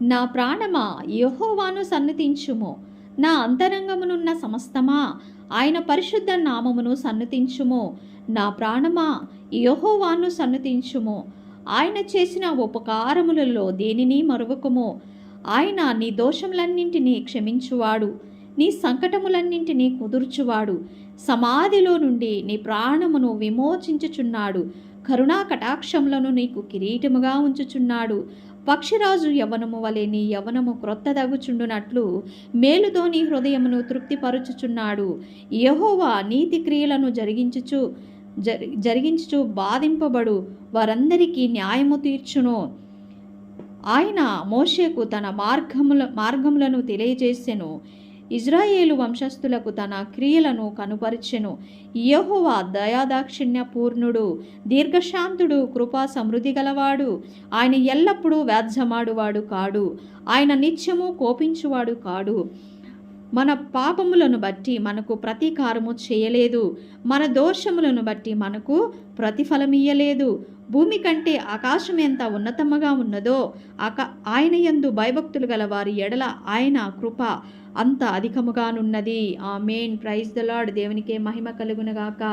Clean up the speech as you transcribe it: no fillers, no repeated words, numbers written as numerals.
నా ప్రాణమా యెహోవాను సన్నుతించుము. నా అంతరంగమునున్న సమస్తమా ఆయన పరిశుద్ధ నామమును సన్నుతించుము. నా ప్రాణమా యెహోవాను సన్నుతించుము. ఆయన చేసిన ఉపకారములలో దేనిని మరువకుము. ఆయన నీ దోషములన్నింటినీ క్షమించువాడు, నీ సంకటములన్నింటినీ కుదుర్చువాడు. సమాధిలో నుండి నీ ప్రాణమును విమోచించుచున్నాడు. కరుణా కటాక్షములను నీకు కిరీటముగా ఉంచుచున్నాడు. పక్షిరాజు యవ్వనము వలె నీ యవ్వనము క్రొత్తదగుచుండునట్లు మేలుతో నీ హృదయమును తృప్తిపరుచుచున్నాడు. యెహోవా నీతి క్రియలను జరిగించుచు బాధింపబడు వారందరికీ న్యాయము తీర్చును. ఆయన మోషేకు తన మార్గములను తెలియజేసెను. ఇజ్రాయేలు వంశస్థులకు తన క్రియలను కనుపరిచెను. యెహోవా దయాదాక్షిణ్య పూర్ణుడు, దీర్ఘశాంతుడు, కృపా సమృద్ధి గలవాడు. ఆయన ఎల్లప్పుడూ వ్యాజ్యమాడువాడు కాడు. ఆయన నిత్యము కోపించువాడు కాడు. మన పాపములను బట్టి మనకు ప్రతీకారము చేయలేదు, మన దోషములను బట్టి మనకు ప్రతిఫలమియ్యలేదు. భూమి కంటే ఆకాశం ఎంత ఉన్నతముగా ఉన్నదో ఆయన యందు భయభక్తులు గల వారి ఎడల ఆయన కృప అంత అధికముగానున్నది. ఆమేన్. Praise the Lord. దేవునికే మహిమ కలుగునుగాక.